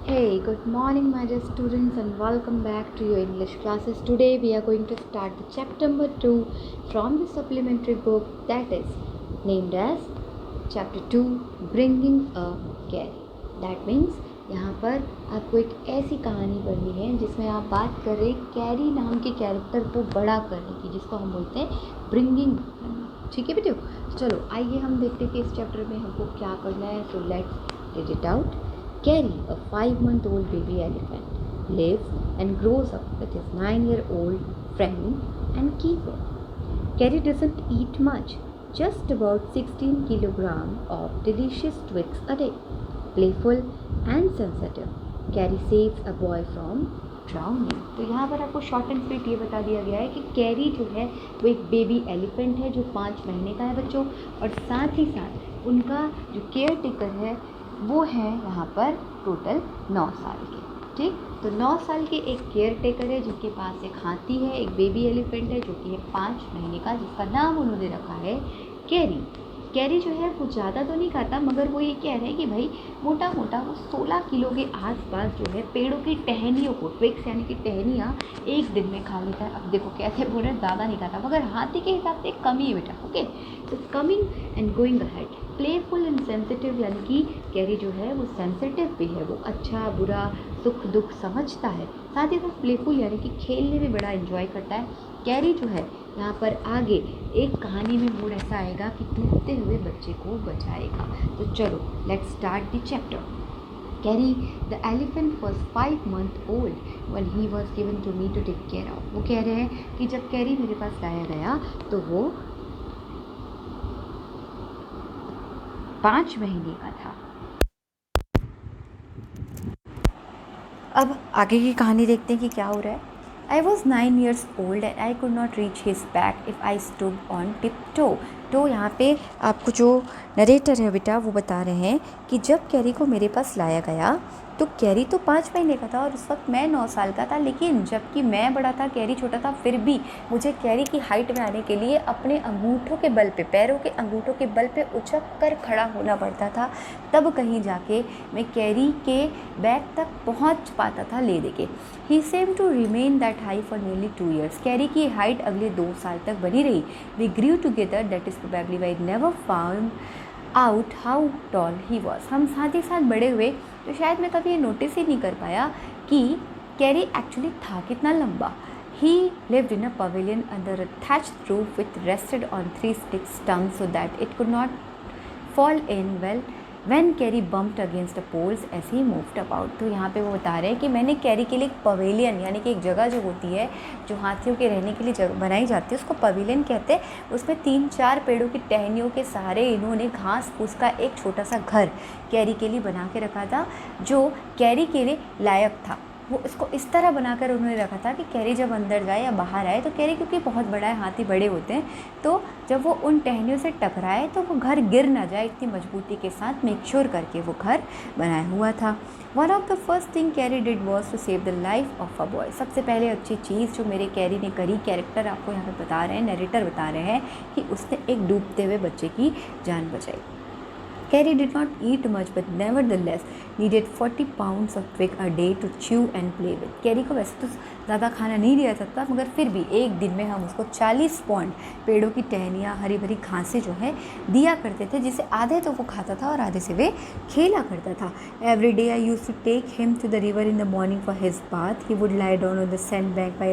Hey, good morning, my dear students, and welcome back to your English classes. Today, we are going to start the chapter number 2 from the supplementary book that is named as chapter 2 Bringing a Carry. That means यहाँ पर आपको एक ऐसी कहानी पढ़नी है जिसमें आप बात कर रहे हैं कैरी नाम के कैरेक्टर को बड़ा करने की, जिसको हम बोलते हैं ब्रिंगिंग करना. ठीक है बेटियों, चलो आइए हम देखते हैं कि इस चैप्टर में हमको क्या करना है. So let's read it out. Kerry, a 5-month-old baby elephant, lives and grows up with his 9-year-old friend and keeper. Kerry doesn't eat much, just about 16 kilograms of delicious twigs a day. Playful and sensitive, Kerry saves a boy from drowning. तो यहाँ पर आपको short and sweet ये बता दिया गया है कि कैरी जो है वो एक बेबी एलिफेंट है जो 5 महीने का है बच्चों, और साथ ही साथ उनका जो केयर टेकर है वो है यहाँ पर टोटल 9 साल के. ठीक, तो 9 साल के एक केयर टेकर है जिनके पास एक हाथी है, एक बेबी एलिफेंट है जो कि है 5 महीने का, जिसका नाम उन्होंने रखा है कैरी. कैरी जो है वो ज़्यादा तो नहीं खाता, मगर वो ये कह रहे हैं कि भाई मोटा मोटा वो 16 किलो के आसपास जो है पेड़ों की टहनियों को, ट्विग्स यानी कि टहनियाँ, एक दिन में खा लेता है. अब देखो कैसे बोल रहे हैं, ज़्यादा नहीं खाता, मगर हाथी के हिसाब से कम ही है बेटा. ओके, तो coming and going ahead. Playful and sensitive, यानी कि कैरी जो है वो सेंसिटिव भी है, वो अच्छा बुरा सुख दुख समझता है. साथ ही साथ प्लेफुल यानी कि खेलने में बड़ा एंजॉय करता है. कैरी जो है यहाँ पर आगे एक कहानी में मूड ऐसा आएगा कि डूबते हुए बच्चे को बचाएगा. तो चलो let's start the chapter. Carry the elephant was 5 months old when he was given to me to take care of. वो कह रहे हैं कि जब कैरी मेरे पास लाया गया तो वो 5 महीने का था. अब आगे की कहानी देखते हैं कि क्या हो रहा है. I was 9 years old and I could not reach his back if I stood on tiptoe. तो यहाँ पे आपको जो नरेटर है बेटा वो बता रहे हैं कि जब कैरी को मेरे पास लाया गया तो कैरी तो 5 महीने का था और उस वक्त मैं 9 साल का था, लेकिन जबकि मैं बड़ा था कैरी छोटा था, फिर भी मुझे कैरी की हाइट में आने के लिए अपने अंगूठों के बल पे, पैरों के अंगूठों के बल पे उछक कर खड़ा होना पड़ता था, तब कहीं जाके मैं कैरी के बैक तक पहुंच पाता था ले देके. He seemed to remain that high for nearly 2 years. Kari की हाइट अगले 2 साल तक बनी रही. We grew together, that is probably why never found out how tall he was. हम साथ ही साथ बड़े हुए तो शायद मैं कभी ये नोटिस ही नहीं कर पाया कि कैरी एक्चुअली था कितना लंबा. He lived in a pavilion under a thatched roof which rested on 3 stick stumps so that it could not fall in when Kerry bumped against the poles as he moved about. तो यहाँ पे वो बता रहे हैं कि मैंने carry के लिए एक पवेलियन यानी कि एक जगह जो होती है जो हाथियों के रहने के लिए जगह बनाई जाती है उसको पवेलियन कहते हैं. उसमें 3-4 पेड़ों की टहनियों के सहारे इन्होंने घास फूस का एक छोटा सा घर कैरी के लिए बना के रखा था जो कैरी के लिए लायक था. वो इसको इस तरह बनाकर उन्होंने रखा था कि कैरी जब अंदर जाए या बाहर आए तो कैरी क्योंकि बहुत बड़ा है, हाथी बड़े होते हैं, तो जब वो उन टहनियों से टकराए तो वो घर गिर ना जाए, इतनी मजबूती के साथ मेक श्योर करके वो घर बनाया हुआ था. One of the first thing Kari did was to save the life of a boy. सबसे पहले अच्छी चीज़ जो मेरे कैरी ने करी, कैरेक्टर आपको यहाँ पे बता रहे हैं, नरेटर बता रहे हैं कि उसने एक डूबते हुए बच्चे की जान बचाई. Kerry did not eat much but nevertheless needed 40 pounds of twig a day to chew and play with. Carry को वैसे तो ज़्यादा खाना नहीं दिया जाता, मगर फिर भी एक दिन में हम उसको 40 पाउंड पेड़ों की टहनियाँ, हरी भरी घासें जो है दिया करते थे, जिसे आधे तो वो खाता था और आधे से वे खेला करता था. Every day I used to take him to the river in the morning for his bath. He would lie down on the sand bank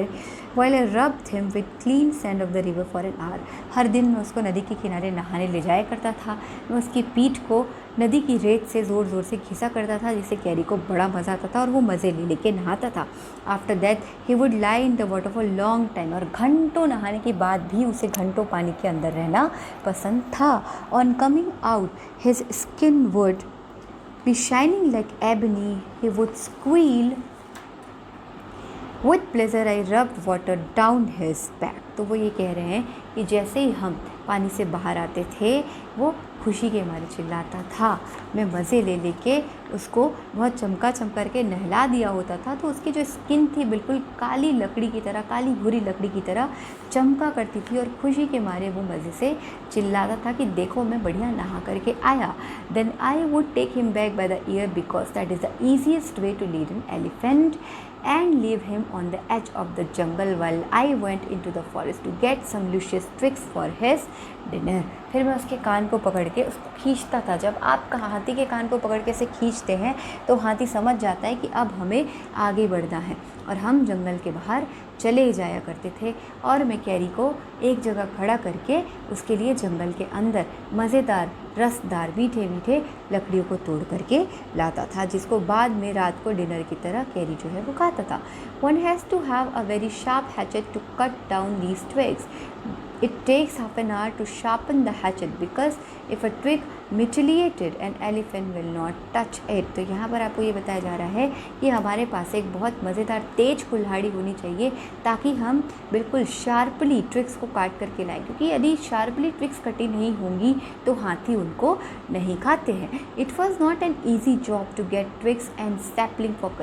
while I rubbed him with clean sand of the river for an hour. हर दिन मैं उसको नदी के किनारे नहाने ले जाया करता था. मैं उसकी पीठ को नदी की रेत से ज़ोर ज़ोर से घिसा करता था, जिससे कैरी को बड़ा मज़ा आता था और वो मज़े ले लेके नहाता था. After that he would lie in the water for long time. और घंटों नहाने के बाद भी उसे घंटों पानी के अंदर रहना पसंद था. On coming out his skin would be shining like ebony. He would squeal with pleasure. I rubbed water down his back. तो वो ये कह रहे हैं कि जैसे ही हम पानी से बाहर आते थे वो खुशी के मारे चिल्लाता था। मैं मज़े ले लेके उसको बहुत चमका के नहला दिया होता था, तो उसकी जो स्किन थी बिल्कुल काली लकड़ी की तरह, काली भूरी लकड़ी की तरह चमका करती थी, और खुशी के मारे वो मज़े से चिल्लाता था कि देखो मैं बढ़िया नहा करके आया। Then I would take him back by the ear because that is the easiest way to lead an elephant and leave him on the edge of the jungle while I went into the forest to get some luscious twigs for his dinner। फिर मैं उसके कान को पकड़ के उसको खींचता था। जब आप हाथी के कान को पकड़ के से खींचते हैं तो हाथी समझ जाता है कि अब हमें आगे बढ़ना है, और हम जंगल के बाहर चले जाया करते थे। और मैं कैरी को एक जगह खड़ा करके उसके लिए जंगल के अंदर मज़ेदार रसदार मीठे मीठे लकड़ियों को तोड़ करके लाता था, जिसको बाद में रात को डिनर की तरह कैरी जो है वो खाता था। One has to have a very sharp hatchet to cut down these twigs. It takes half an hour to sharpen the hatchet because if a twig mutilated an elephant will not touch it। तो यहाँ पर आपको ये बताया जा रहा है कि हमारे पास एक बहुत मज़ेदार तेज कुल्हाड़ी होनी चाहिए ताकि हम बिल्कुल शार्पली ट्विग्स को काट करके लाएं, क्योंकि यदि शार्पली ट्विग्स कटी नहीं होंगी तो हाथी उनको नहीं खाते हैं। It was not an easy job to get twigs and saplings for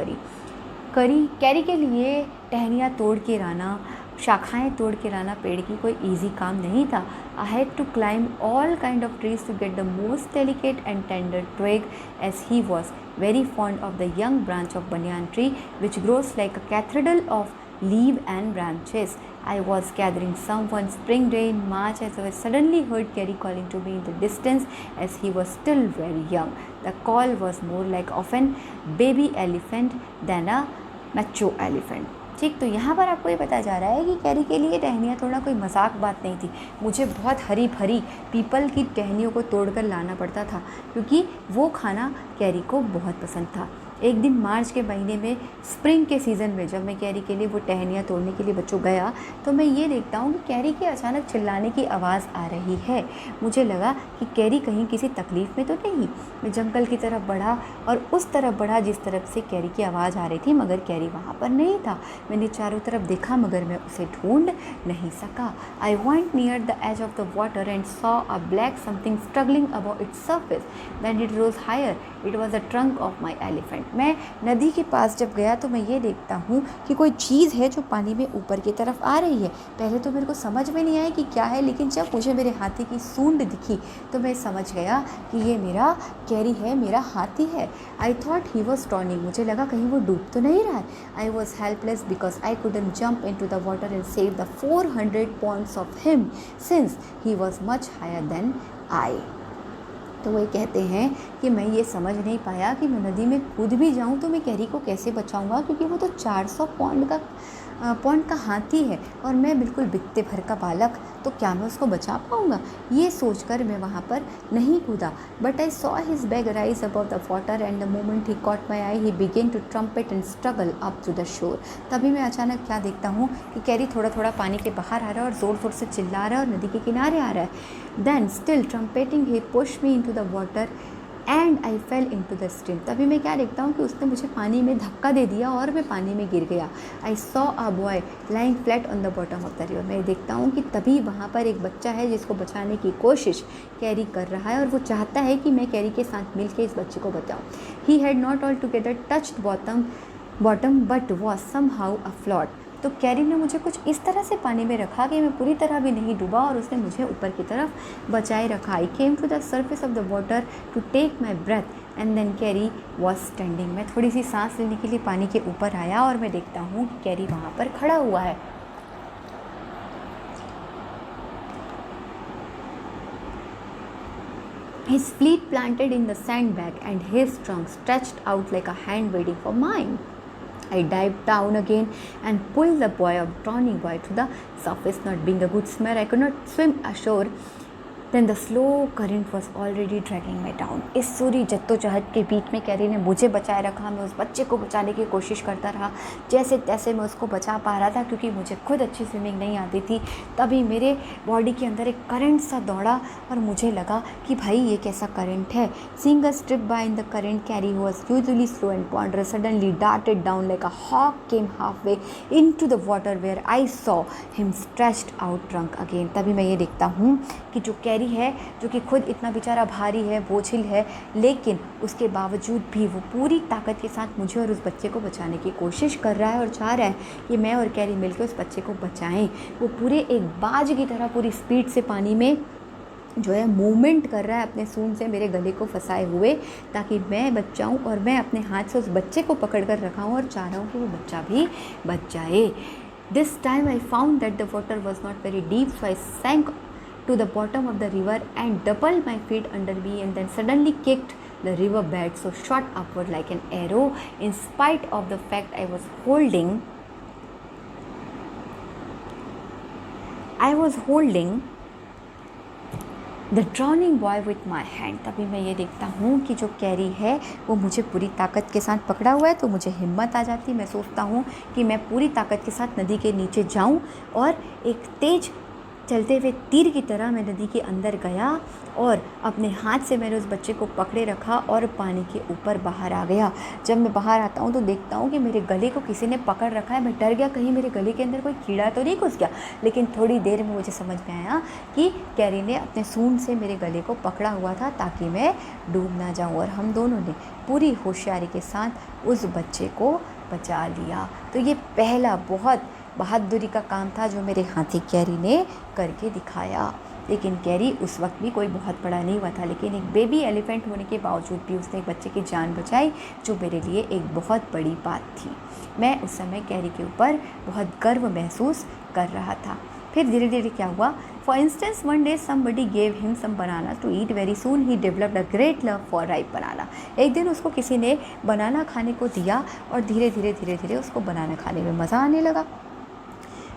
Kari के लिए टहनियाँ तोड़ के लाना, शाखाएं तोड़ के लाना पेड़ की कोई इजी काम नहीं था। I had to climb all kind of trees to get the most delicate and tender twig as he was very fond of the young branch of banyan tree which grows like a cathedral of leaf and branches। I was gathering some one spring day in March as I suddenly heard Kerry calling to me in the distance as he was still very young। The call was more like of an baby elephant than a mature elephant। ठीक, तो यहाँ पर आपको ये बताया जा रहा है कि कैरी के लिए टहनियाँ तोड़ना कोई मजाक बात नहीं थी। मुझे बहुत हरी भरी पीपल की टहनियों को तोड़कर लाना पड़ता था क्योंकि वो खाना कैरी को बहुत पसंद था। एक दिन मार्च के महीने में स्प्रिंग के सीज़न में जब मैं कैरी के लिए वो टहनियाँ तोड़ने के लिए बच्चों गया तो मैं ये देखता हूँ कि कैरी के अचानक चिल्लाने की आवाज़ आ रही है। मुझे लगा कि कैरी कहीं किसी तकलीफ़ में तो नहीं। मैं जंगल की तरफ बढ़ा और उस तरफ बढ़ा जिस तरफ से कैरी की आवाज़ आ रही थी, मगर कैरी वहाँ पर नहीं था। मैंने चारों तरफ देखा मगर मैं उसे ढूंढ नहीं सका। I went near the edge of the water and saw a black something struggling about its surface. Then it rose higher. It was the trunk of my elephant. मैं नदी के पास जब गया तो मैं ये देखता हूँ कि कोई चीज़ है जो पानी में ऊपर की तरफ आ रही है। पहले तो मेरे को समझ में नहीं आया कि क्या है, लेकिन जब मुझे मेरे हाथी की सूंड दिखी तो मैं समझ गया कि ये मेरा कैरी है, मेरा हाथी है। I thought he was drowning. मुझे लगा कहीं वो डूब तो नहीं रहा है। I was helpless because I couldn't jump into the water and save the 400 pounds of him since he was much higher than I. तो वो कहते हैं कि मैं ये समझ नहीं पाया कि मैं नदी में कूद भी जाऊं तो मैं कैरी को कैसे बचाऊंगा, क्योंकि वो तो 400 पौंड का हाथी है और मैं बिल्कुल बित्ते भर का बालक, तो क्या मैं उसको बचा पाऊंगा। ये सोचकर मैं वहाँ पर नहीं कूदा। But I saw his back rise above the water and the moment he caught my eye he began to trumpet and struggle up to the shore. तभी मैं अचानक क्या देखता हूँ कि कैरी थोड़ा थोड़ा पानी के बाहर आ रहा है और ज़ोर ज़ोर से चिल्ला रहा है और नदी के किनारे आ रहा है। Then still trumpeting he push me into the water and I fell into the stream. तभी मैं क्या देखता हूँ कि उसने मुझे पानी में धक्का दे दिया और मैं पानी में गिर गया। I saw a boy lying flat on the bottom of the river. मैं देखता हूँ कि तभी वहाँ पर एक बच्चा है जिसको बचाने की कोशिश कैरी कर रहा है और वो चाहता है कि मैं कैरी के साथ मिलकर इस बच्चे को बचाऊँ। He had not altogether touched bottom but was somehow afloat. तो कैरी ने मुझे कुछ इस तरह से पानी में रखा कि मैं पूरी तरह भी नहीं डूबा और उसने मुझे ऊपर की तरफ बचाए रखा। I came to the surface of the water to take my breath and then Kari was standing. मैं थोड़ी सी सांस लेने के लिए पानी के ऊपर आया और मैं देखता हूँ कि कैरी वहाँ पर खड़ा हुआ है। His feet planted in the sandbag and his trunk stretched out like a hand waiting for mine. I dived down again and pulled the boy, a drowning boy, to the surface. Not being a good swimmer, I could not swim ashore. Then the slow current was already dragging me down। इस सूरी जद्दोजहद के बीच में carry ने मुझे बचाए रखा। मैं उस बच्चे को बचाने की कोशिश करता रहा, जैसे तैसे मैं उसको बचा पा रहा था क्योंकि मुझे खुद अच्छी स्विमिंग नहीं आती थी। तभी मेरे बॉडी के अंदर एक करंट सा दौड़ा और मुझे लगा कि भाई ये कैसा करंट है। Seeing us trip by in the current, Carrie, who was usually slow and ponderous, suddenly darted down like a hawk, came halfway into the water where I saw him stretched out drunk again। तभी मैं ये देखता हूँ कि जो carry carry है जो कि खुद इतना बेचारा भारी है, बोझिल है, लेकिन उसके बावजूद भी वो पूरी ताकत के साथ मुझे और उस बच्चे को बचाने की कोशिश कर रहा है और चाह रहा है कि मैं और कैरी मिलकर उस बच्चे को बचाएं। वो पूरे एक बाज की तरह पूरी स्पीड से पानी में जो है मूवमेंट कर रहा है अपने सूंड से मेरे गले को फंसाए हुए, ताकि मैं बच जाऊँ, और मैं अपने हाथ से उस बच्चे को पकड़ कर रखा हूँ और चाह रहा हूँ कि वो बच्चा भी बच जाए। This time I found that the water was not very deep, so I sank to the bottom of the river and doubled my feet under me, and then suddenly kicked the river bed, so shot upward like an arrow. In spite of the fact I was holding the drowning boy with my hand. तभी मैं ये देखता हूँ कि जो carry है वो मुझे पूरी ताकत के साथ पकड़ा हुआ है, तो मुझे हिम्मत आ जाती। मैं सोचता हूँ कि मैं पूरी ताकत के साथ नदी के नीचे जाऊँ, और एक तेज चलते हुए तीर की तरह मैं नदी के अंदर गया और अपने हाथ से मैंने उस बच्चे को पकड़े रखा और पानी के ऊपर बाहर आ गया। जब मैं बाहर आता हूँ तो देखता हूँ कि मेरे गले को किसी ने पकड़ रखा है। मैं डर गया कहीं मेरे गले के अंदर कोई कीड़ा तो नहीं घुस गया, लेकिन थोड़ी देर में मुझे समझ में आया कि कैरी ने अपने सूंड से मेरे गले को पकड़ा हुआ था ताकि मैं डूब ना जाऊँ, और हम दोनों ने पूरी होशियारी के साथ उस बच्चे को बचा लिया। तो ये पहला बहुत बहादुरी का काम था जो मेरे हाथी कैरी ने करके दिखाया। लेकिन कैरी उस वक्त भी कोई बहुत बड़ा नहीं हुआ था, लेकिन एक बेबी एलिफेंट होने के बावजूद भी उसने एक बच्चे की जान बचाई, जो मेरे लिए एक बहुत बड़ी बात थी। मैं उस समय कैरी के ऊपर बहुत गर्व महसूस कर रहा था। फिर धीरे धीरे क्या हुआ, for instance one day somebody gave him some banana to eat, very soon he developed a great love for ripe banana. एक दिन उसको किसी ने बनाना खाने को दिया और धीरे धीरे उसको बनाना खाने में मज़ा आने लगा।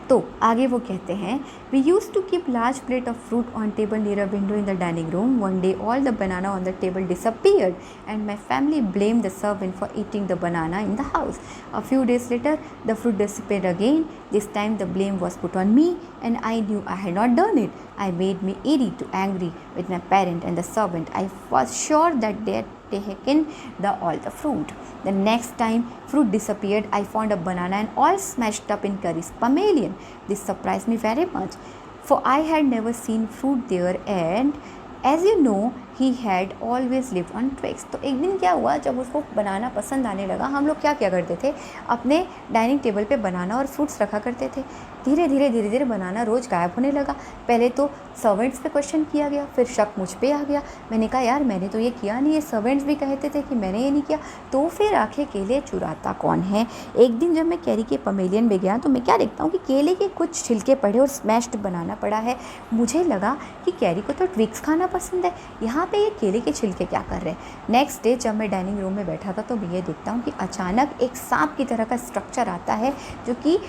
तो आगे वो कहते हैं, we use to keep large plate of fruit on table near a window in the dining room. One day all the banana on the table disappeared and my family blamed the servant for eating the banana in the house. A few days later the fruit disappeared again. This time the blame was put on me and I knew I had not done it. I made me eerie to angry with my parent and the servant. I was sure that they had taken all the fruit. The next time fruit disappeared, I found a banana and all smashed up in Curry's pavilion. This surprised me very much, for I had never seen fruit there, and as you know, he had always lived on twigs. तो एक दिन क्या हुआ, जब उसको बनाना पसंद आने लगा, हम लोग क्या करते थे, अपने डाइनिंग टेबल पे बनाना और फ्रूट्स रखा करते थे। धीरे धीरे बनाना रोज़ गायब होने लगा। पहले तो सर्वेंट्स पे क्वेश्चन किया गया, फिर शक मुझ पे आ गया। मैंने कहा यार मैंने तो ये किया नहीं है, सर्वेंट्स भी कहते थे कि मैंने ये नहीं किया, तो फिर आखिर केले चुराता कौन है। एक दिन जब मैं कैरी के पमेलियन में गया तो मैं क्या देखता हूँ कि केले के कुछ छिलके पड़े और स्मैश्ड बनाना पड़ा है। मुझे लगा कि कैरी को तो ट्विक्स खाना पसंद है, यहाँ पे ये केले के छिलके क्या कर रहे हैं। नेक्स्ट डे जब मैं डाइनिंग रूम में बैठा था तो मैं ये देखता हूँ कि अचानक एक सांप की तरह का स्ट्रक्चर आता है जो कि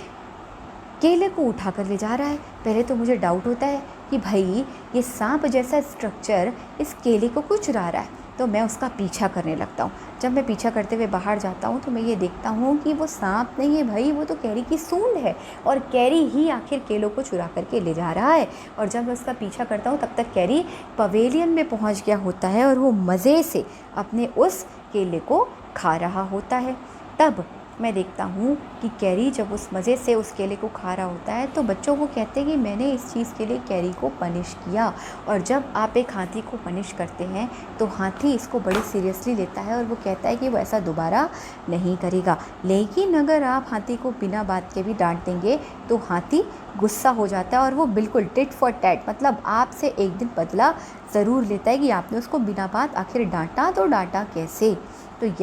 केले को उठा कर ले जा रहा है। पहले तो मुझे डाउट होता है कि भाई ये सांप जैसा स्ट्रक्चर इस केले को क्यों चुरा रहा है, तो मैं उसका पीछा करने लगता हूँ। जब मैं पीछा करते हुए बाहर जाता हूँ तो मैं ये देखता हूँ कि वो सांप नहीं है भाई, वो तो कैरी की सूंड है, और कैरी ही आखिर केलों को चुरा करके ले जा रहा है। और जब मैं उसका पीछा करता हूँ तब तक कैरी पवेलियन में पहुँच गया होता है और वो मज़े से अपने उस केले को खा रहा होता है। तब मैं देखता हूँ कि कैरी जब उस मज़े से उस केले को खा रहा होता है तो बच्चों को कहते हैं कि मैंने इस चीज़ के लिए कैरी को पनिश किया। और जब आप एक हाथी को पनिश करते हैं तो हाथी इसको बड़ी सीरियसली लेता है और वो कहता है कि वो ऐसा दोबारा नहीं करेगा। लेकिन अगर आप हाथी को बिना बात के भी डांट देंगे तो हाथी गुस्सा हो जाता है और वो बिल्कुल टिट फॉर टैट, मतलब आपसे एक दिन बदला ज़रूर लेता है कि आपने उसको बिना बात आखिर डांटा तो डांटा कैसे। तो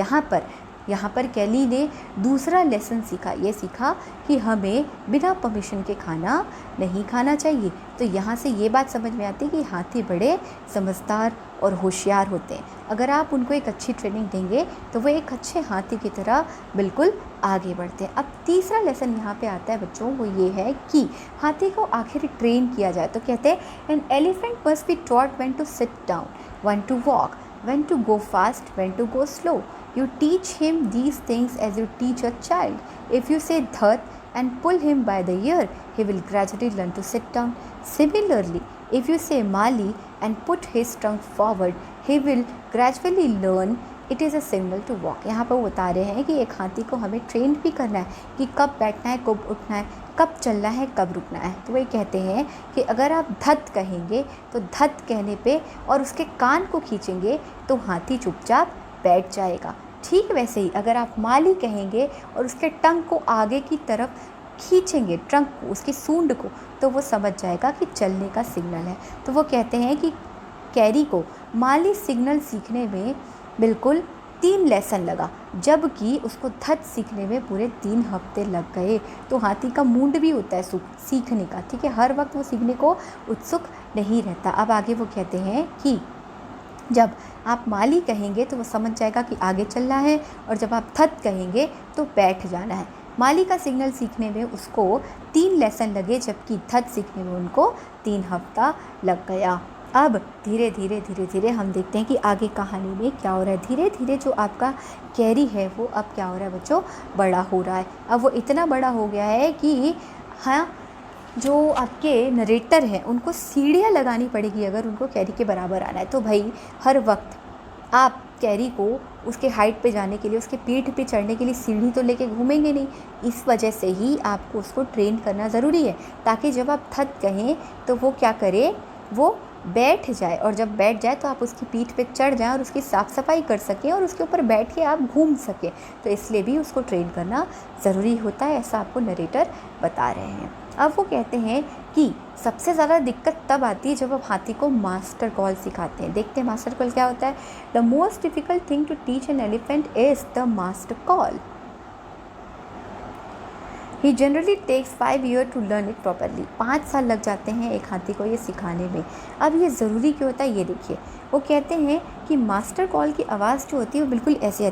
यहाँ पर कैली ने दूसरा लेसन सीखा, ये सीखा कि हमें बिना परमिशन के खाना नहीं खाना चाहिए। तो यहाँ से ये बात समझ में आती है कि हाथी बड़े समझदार और होशियार होते हैं। अगर आप उनको एक अच्छी ट्रेनिंग देंगे तो वो एक अच्छे हाथी की तरह बिल्कुल आगे बढ़ते हैं। अब तीसरा लेसन यहाँ पे आता है बच्चों, वो ये है कि हाथी को आखिर ट्रेन किया जाए। तो कहते हैं an elephant must be taught when to sit down, when to walk, when to go fast, when to go slow. You teach him these things as you teach a child. If you say "Dhat" and pull him by the ear, he will gradually learn to sit down. Similarly, if you say "Mali" and put his trunk forward, he will gradually learn it is a signal to walk. यहाँ पर वो बता रहे हैं कि एक हाथी को हमें ट्रेन भी करना है कि कब बैठना है, कब उठना है, कब चलना है, कब रुकना है। तो वही कहते हैं कि अगर आप धत कहेंगे तो धत कहने पे और उसके कान को खींचेंगे तो हाथी चुपचाप बैठ जाएगा। ठीक वैसे ही अगर आप माली कहेंगे और उसके टंग को आगे की तरफ खींचेंगे, ट्रंक को, उसकी सूंड को, तो वो समझ जाएगा कि चलने का सिग्नल है। तो वो कहते हैं कि कैरी को माली सिग्नल सीखने में बिल्कुल 3 लेसन लगा, जबकि उसको धत सीखने में पूरे 3 हफ्ते लग गए। तो हाथी का मूड भी होता है सीखने का, ठीक है, हर वक्त वो सीखने को उत्सुक नहीं रहता। अब आगे वो कहते हैं कि जब आप माली कहेंगे तो वो समझ जाएगा कि आगे चलना है, और जब आप थत कहेंगे तो बैठ जाना है। माली का सिग्नल सीखने में उसको 3 लेसन लगे, जबकि थत सीखने में उनको 3 हफ्ता लग गया। अब धीरे धीरे हम देखते हैं कि आगे कहानी में क्या हो रहा है। धीरे धीरे जो आपका कैरी है वो अब क्या हो रहा है बच्चों, बड़ा हो रहा है। अब वो इतना बड़ा हो गया है कि हाँ, जो आपके नरेटर हैं उनको सीढ़ियाँ लगानी पड़ेगी अगर उनको कैरी के बराबर आना है। तो भाई हर वक्त आप कैरी को उसके हाइट पे जाने के लिए, उसके पीठ पे चढ़ने के लिए सीढ़ी तो लेके घूमेंगे नहीं। इस वजह से ही आपको उसको ट्रेन करना ज़रूरी है, ताकि जब आप थक कहें तो वो क्या करे, वो बैठ जाए, और जब बैठ जाए तो आप उसकी पीठ पे चढ़ जाएं और उसकी साफ़ सफाई कर सकें और उसके ऊपर बैठ के आप घूम सकें। तो इसलिए भी उसको ट्रेन करना ज़रूरी होता है, ऐसा आपको नरेटर बता रहे हैं। अब वो कहते हैं कि सबसे ज़्यादा दिक्कत तब आती है जब आप हाथी को मास्टर कॉल सिखाते हैं। देखते हैं मास्टर कॉल क्या होता है। The most difficult thing to teach an elephant is the master call. He generally takes 5 years to learn it properly. 5 साल लग जाते हैं एक हाथी को ये सिखाने में। अब ये ज़रूरी क्यों होता है ये देखिए। वो कहते हैं कि मास्टर कॉल की आवाज़ जो होती है वो बिल्कुल ऐसी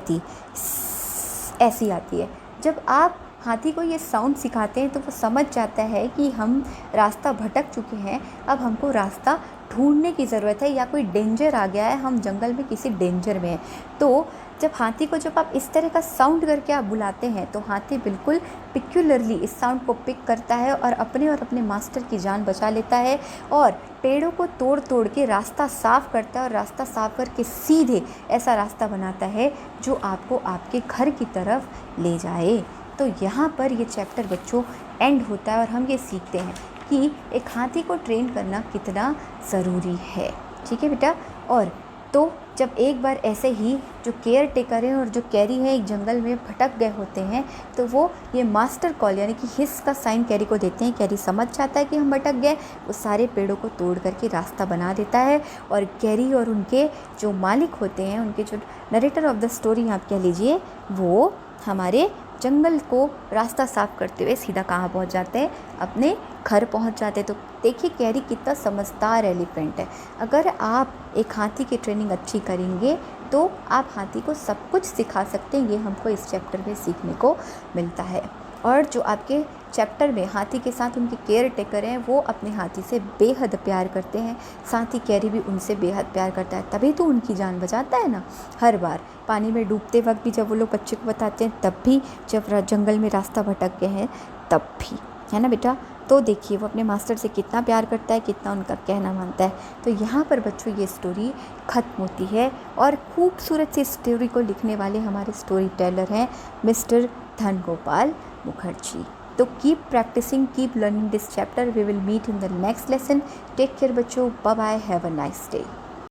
आती है। जब आप हाथी को ये साउंड सिखाते हैं तो वो समझ जाता है कि हम रास्ता भटक चुके हैं, अब हमको रास्ता ढूंढने की ज़रूरत है, या कोई डेंजर आ गया है, हम जंगल में किसी डेंजर में हैं। तो जब हाथी को जब आप इस तरह का साउंड करके आप बुलाते हैं तो हाथी बिल्कुल पिक्युलरली इस साउंड को पिक करता है और अपने मास्टर की जान बचा लेता है, और पेड़ों को तोड़ तोड़ के रास्ता साफ़ करता है, और रास्ता साफ़ करके सीधे ऐसा रास्ता बनाता है जो आपको आपके घर की तरफ ले जाए। तो यहाँ पर ये चैप्टर बच्चों एंड होता है और हम ये सीखते हैं कि एक हाथी को ट्रेन करना कितना ज़रूरी है। ठीक है बेटा। और तो जब एक बार ऐसे ही जो केयर टेकर हैं और जो कैरी हैं एक जंगल में भटक गए होते हैं, तो वो ये मास्टर कॉल यानी कि हिस का साइन कैरी को देते हैं। कैरी समझ जाता है कि हम भटक गए, वो सारे पेड़ों को तोड़ करके रास्ता बना देता है, और कैरी और उनके जो मालिक होते हैं, उनके जो नरेटर ऑफ द स्टोरी आप कह लीजिए, वो हमारे जंगल को रास्ता साफ करते हुए सीधा कहाँ पहुँच जाते हैं, अपने घर पहुँच जाते हैं। तो देखिए कैरी कितना समझदार एलिफेंट है। अगर आप एक हाथी की ट्रेनिंग अच्छी करेंगे तो आप हाथी को सब कुछ सिखा सकते हैं। ये हमको इस चैप्टर में सीखने को मिलता है। और जो आपके चैप्टर में हाथी के साथ उनके केयर टेकर हैं, वो अपने हाथी से बेहद प्यार करते हैं, साथ ही कैरी भी उनसे बेहद प्यार करता है, तभी तो उनकी जान बचाता है ना। हर बार पानी में डूबते वक्त भी जब वो लोग बच्चे को बताते हैं, तब भी जब जंगल में रास्ता भटक गए हैं तब भी, है ना बेटा। तो देखिए वो अपने मास्टर से कितना प्यार करता है, कितना उनका कहना मानता है। तो यहाँ पर बच्चों ये स्टोरी ख़त्म होती है, और खूबसूरत सी स्टोरी को लिखने वाले हमारे स्टोरी टेलर हैं मिस्टर धन गोपाल मुखर्जी। तो keep practising, keep learning this chapter. We will meet in the next lesson. Take care बच्चों, bye bye, have a nice day.